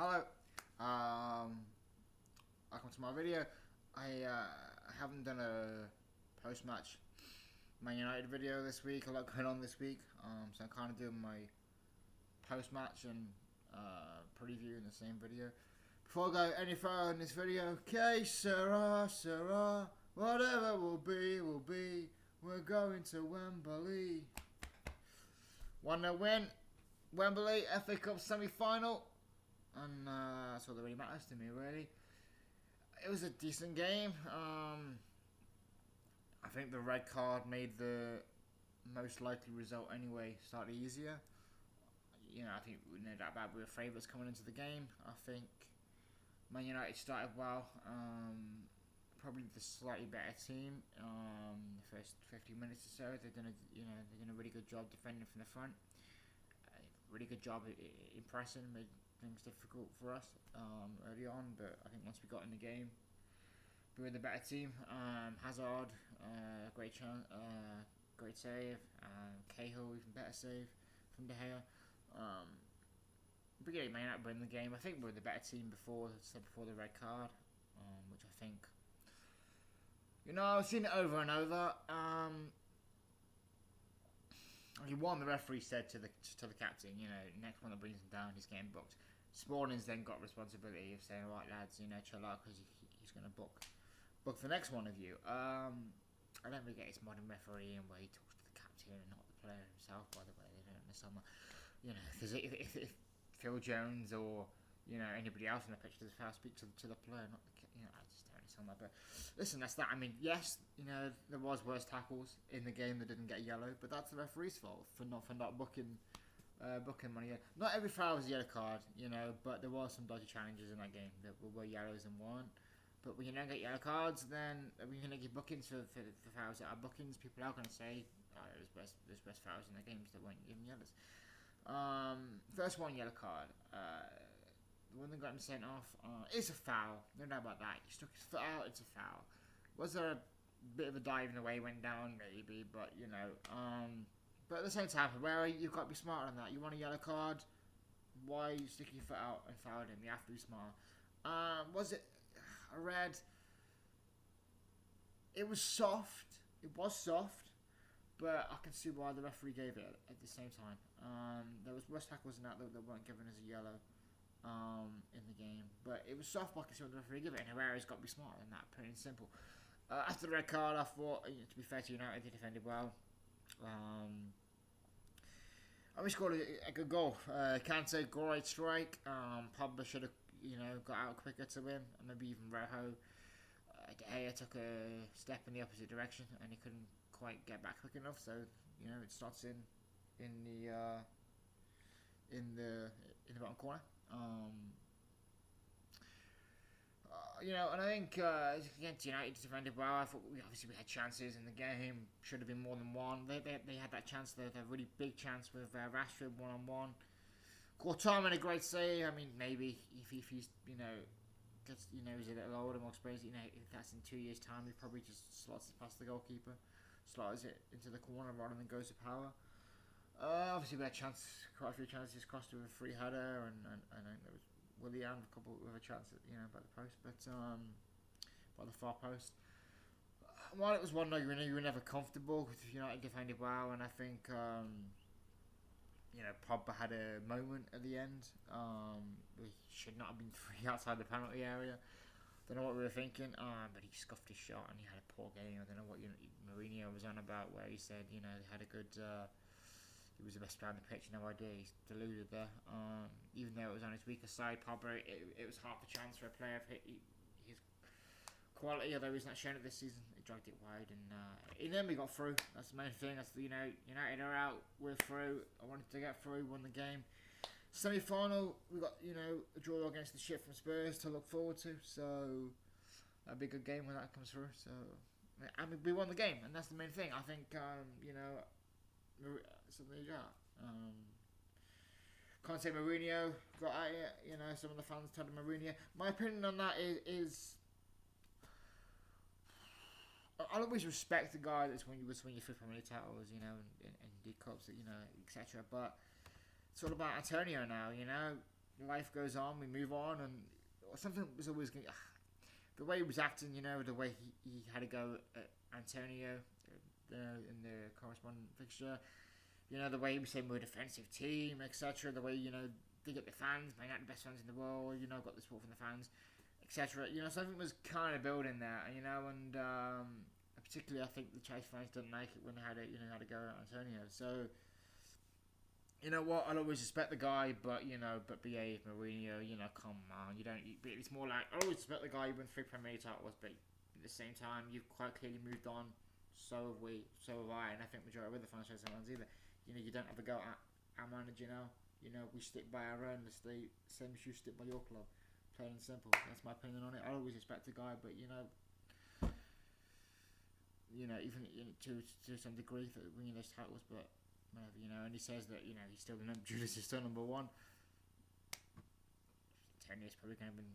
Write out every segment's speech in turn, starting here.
Hello, welcome to my video. I haven't done a post-match Man United video this week. A lot going on this week, so I'm kind of doing my post-match and preview in the same video. Before I go any further in this video, que sera, sera, whatever will be, we're going to Wembley. 1-0 win, Wembley, FA Cup semi-final. And that's all that really matters to me, really. It was a decent game. I think the red card made the most likely result anyway slightly easier. You know, I think no doubt about we were favourites coming into the game. I think Man United started well. Probably the slightly better team. The first 50 minutes or so, they've done a really good job defending from the front. Really good job impressing. Made things difficult for us early on, but I think once we got in the game, we were the better team. Hazard, great chance, great save. Cahill, even better save from De Gea. But yeah, Man United win the game. I think we were the better team before the red card, which I think, I've seen it over and over. The referee said to the captain, next one that brings him down, he's getting booked. Smalling's then got responsibility of saying, right lads, chill out, because he's going to book the next one of you. I don't really get his modern refereeing where he talks to the captain and not the player himself, by the way. They don't understand that. Because if Phil Jones or, anybody else on the pitch does foul, speak to the player, not the I just don't understand that. But listen, that's that. I mean, yes, there was worse tackles in the game that didn't get yellow, but that's the referee's fault for not booking money. Not every foul was a yellow card, but there was some dodgy challenges in that game that were yellows and weren't. But when you don't get yellow cards, then when you're going to give bookings for fouls that are bookings, people are going to say, there's best fouls in the games that weren't given yellows. First one yellow card. The one that got him sent off is a foul. No doubt about that. He stuck his foot out, it's a foul. Was there a bit of a dive in the way he went down? Maybe, but but at the same time, Herrera, you've got to be smarter than that. You want a yellow card, why are you sticking your foot out and fouled him? You have to be smart. Was it a red? It was soft. It was soft, but I can see why the referee gave it at the same time. There was worse tackles in that weren't given as a yellow in the game, but it was soft, but I can see why the referee gave it, and Herrera's got to be smarter than that, plain and simple. After the red card, I thought, to be fair to United, they defended well. And we scored a good goal. Kante, great strike. Pogba should have, got out quicker to win, and maybe even Rojo. De Gea took a step in the opposite direction, and he couldn't quite get back quick enough. So, it starts in the bottom corner. And I think against United defended well. I thought we had chances in the game. Should have been more than one. They had that chance. They had a really big chance with Rashford 1-on-1. Courtois made a great save. I mean, maybe if he's gets he's a little older, more experienced. If that's in 2 years' time, he probably just slots it past the goalkeeper, slots it into the corner rather than goes to power. Obviously, we had quite a few chances crossed with a free header, and there was Willian a couple with a chance at by the post, but by the far post. While it was 1-0, you were never comfortable with United defended well, and I think Pogba had a moment at the end. We should not have been free outside the penalty area. Don't know what we were thinking, but he scuffed his shot and he had a poor game. I don't know what Mourinho was on about, where he said they had a good. He was the best player on the pitch, no idea. He's deluded there. Even though it was on his weaker side, Pogba, it was half a chance for a player of his quality, although he's not shown it this season. He dragged it wide, and then we got through. That's the main thing. That's United are out, we're through. I wanted to get through, won the game. Semi-final, we got a draw against the shit from Spurs to look forward to. So that'll be a good game when that comes through. So we won the game, and that's the main thing. I think so there you go. Can't say Mourinho got at it. Some of the fans told him Mourinho. My opinion on that is I'll always respect the guy that's when you flip Premier League titles, and D cups, etc. But it's all about Antonio now. life goes on, we move on, and something was always going. The way he was acting, the way he had to go at Antonio in the correspondent fixture, the way he was saying we're a defensive team, etc. The way they get the fans, they're not the best fans in the world. Got the support from the fans, etc. Something was kind of building there, and particularly I think the Chase fans didn't like it when they had to go at Antonio. So. You know what? I'll always respect the guy, but behave, Mourinho. Come on, you don't. It's more like I always respect the guy who won 3 Premier League titles, but at the same time, you've quite clearly moved on. So have we. So have I, and I think majority of the franchise owners either. You don't have a go at our manager now. We stick by our own. The same as you stick by your club. Plain and simple. That's my opinion on it. I always respect the guy, but even to some degree for winning those titles, but. Whatever, and he says that, he's still Julius is still number 1. 10 years probably going to win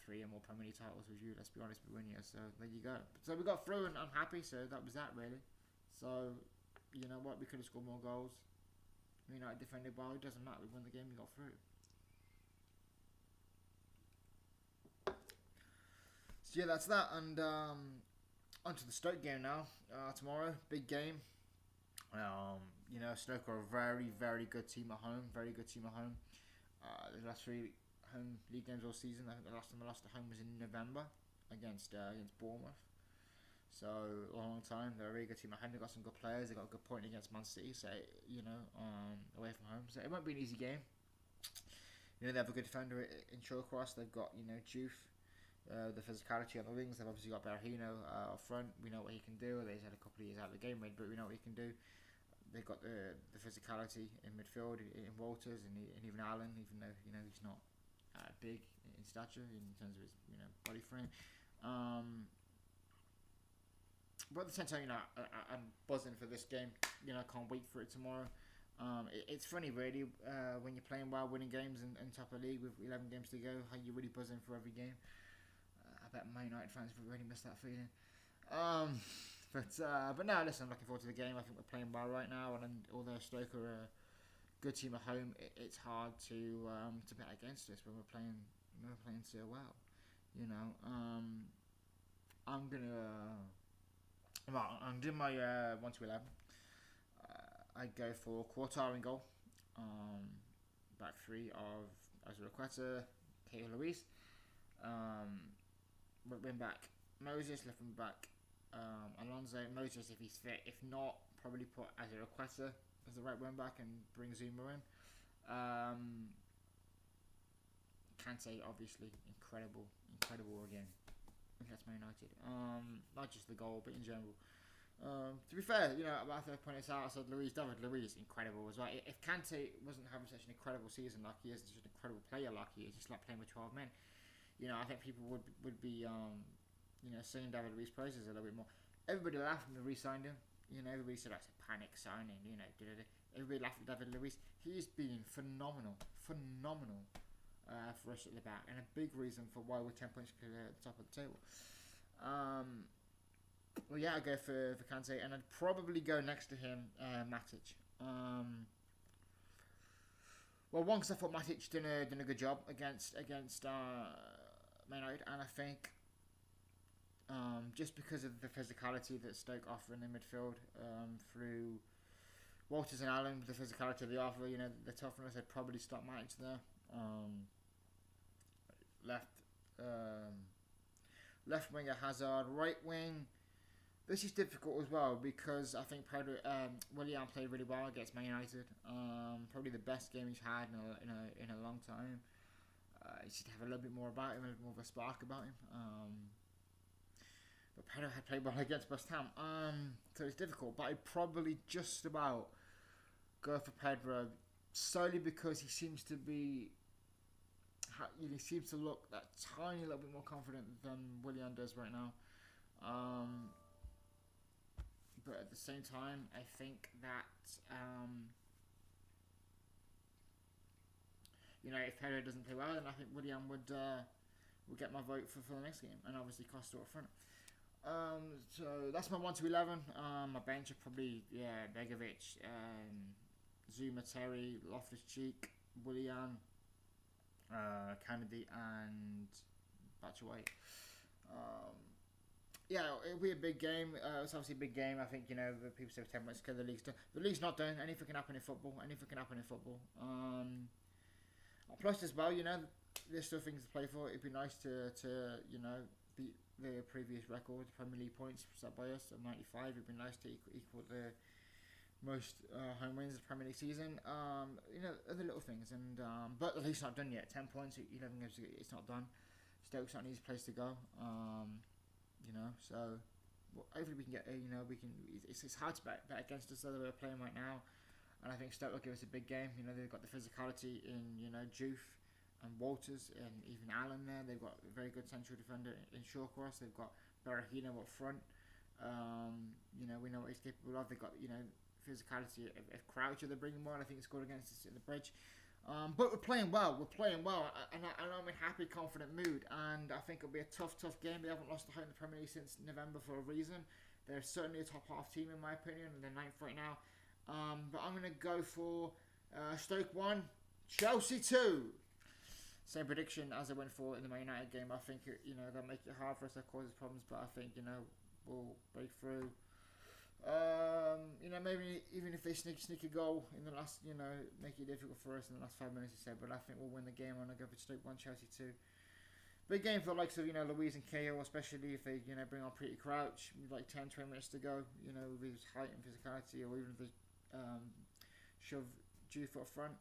3 or more Premier League titles with you, let's be honest, with Mourinho, so there you go. So we got through and I'm happy, so that was that really. So, you know what, we could have scored more goals. United defended well, it doesn't matter, we won the game, we got through. So yeah, that's that, and on to the Stoke game now, tomorrow, big game. Stoke are a very, very good team at home. The last 3 home league games all season. I think the last time they lost at home was in November against Bournemouth. So a long time. They're a really good team at home. They've got some good players. They got a good point against Man City. So away from home. So it won't be an easy game. They have a good defender in Shawcross. They've got Juve. The physicality on the wings. They've obviously got Berahino up front. We know what he can do. He's had a couple of years out of the game, but we know what he can do. They've got the physicality in midfield in Walters and even Allen, even though he's not big in stature in terms of his body frame. But at the same time, I'm buzzing for this game. I can't wait for it tomorrow. It's funny really when you're playing well, winning games and top of the league with 11 games to go, how you're really buzzing for every game. I bet Man United fans would really miss that feeling. But no, listen, I'm looking forward to the game. I think we're playing well right now, and although Stoke are a good team at home, it's hard to bet against us when we're playing so well. I'm doing my 1 to 11. I go for Quartar in goal. Back 3 of Azpilicueta, Caio Luis. Wing back Moses, left wing back. Alonso, Moses if he's fit. If not, probably put Azpilicueta as the right wing back and bring Zuma in. Kante, obviously, incredible again against Man United. Not just the goal, but in general. To be fair, after I pointed this out, I said David Luiz, incredible as well. If Kante wasn't having such an incredible season like he is, such an incredible player like he is, just like playing with 12 men, I think people would be singing David Luiz praises a little bit more. Everybody laughed when they re-signed him. Everybody said that's a panic signing. Everybody laughed at David Luiz. He's been phenomenal for us at the back, and a big reason for why we're 10 points clear at the top of the table. Well, yeah, I go for Kante, and I'd probably go next to him, Matic. Well, one, because I thought Matic done a good job against Man United, and I think just because of the physicality that Stoke offer in the midfield through Walters and Allen, the physicality they offer, the toughness, I'd probably stop Matic there. Left winger Hazard, right wing. This is difficult as well because I think Willian played really well against Man United. Probably the best game he's had in a long time. He should have a little bit more about him, a little more of a spark about him. But Pedro had played well against West Ham, so it's difficult. But I'd probably just about go for Pedro solely because he seems to look that tiny little bit more confident than Willian does right now. But at the same time, I think that if Pedro doesn't play well, then I think Willian would get my vote for the next game, and obviously Costa up front. So that's my 1 to 11. My bench are probably Begovic, Zuma, Terry, Loftus-Cheek, Willian, Kennedy and Batshuayi. Yeah, it'll be a big game. It's obviously a big game. I think, the people say 10 minutes because the league's done. The league's not done. Anything can happen in football. Plus, as well, there's still things to play for. It'd be nice to beat the previous record, Premier League points set by us at 95. It'd be nice to equal the most home wins of the Premier League season. Other little things. But the league's not done yet. 10 points, 11 games. It's not done. Stoke's not an easy place to go. So hopefully we can get it's hard to bet against us though. We're playing right now, and I think Stoke will give us a big game. They've got the physicality in Juve and Walters and even Allen there. They've got a very good central defender in Shawcross. They've got Berahino up front. We know what he's capable of. They've got physicality of Crouch they're bringing more. I think he scored against us in the Bridge. But we're playing well, and I'm in a happy, confident mood, and I think it'll be a tough game. They haven't lost a home in the Premier League since November for a reason. They're certainly a top half team in my opinion, and they're 9th right now. But I'm going to go for Stoke 1, Chelsea 2. Same prediction as I went for in the Man United game. I think they'll make it hard for us, that causes problems, but I think we'll break through. Maybe even if they sneak a goal in the last, make it difficult for us in the last 5 minutes or so. But I think we'll win the game. I'm gonna go for Stoke 1, Chelsea 2. Big game for the likes of Louise and Cahill, especially if they bring on Pretty Crouch with like 10-20 minutes to go. With his height and physicality, or even if they shove Juve up front.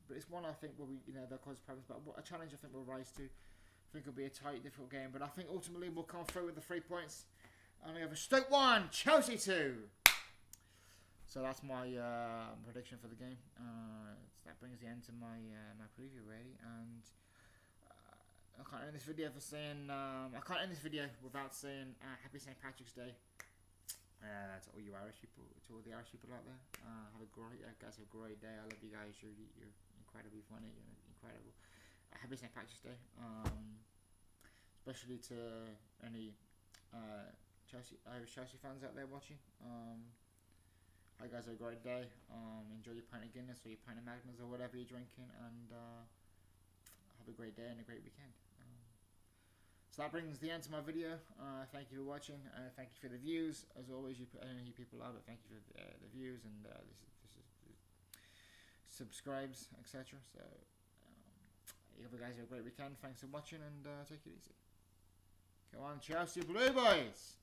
But it's one I think will be they'll cause problems. But a challenge I think we'll rise to. I think it'll be a tight, difficult game. But I think ultimately we'll come through with the 3 points. And we have a Stoke 1, Chelsea 2. So that's my prediction for the game. So that brings the end to my my preview really. And I can't end this video without saying Happy St. Patrick's Day to all you Irish people, to all the Irish people out there. Have a great, guys, have a great day. I love you guys. You're incredibly funny. You're incredible. Happy St. Patrick's Day. Especially to any Irish Chelsea fans out there watching. Hi guys, have a great day. Enjoy your pint of Guinness or your pint of Magners or whatever you're drinking, and have a great day and a great weekend. So that brings the end to my video. Thank you for watching. Thank you for the views. As always, I don't know who people are, but thank you for the views and this is subscribes, etc. So you guys have a great weekend. Thanks for watching, and take it easy. Go on, Chelsea Blue Boys!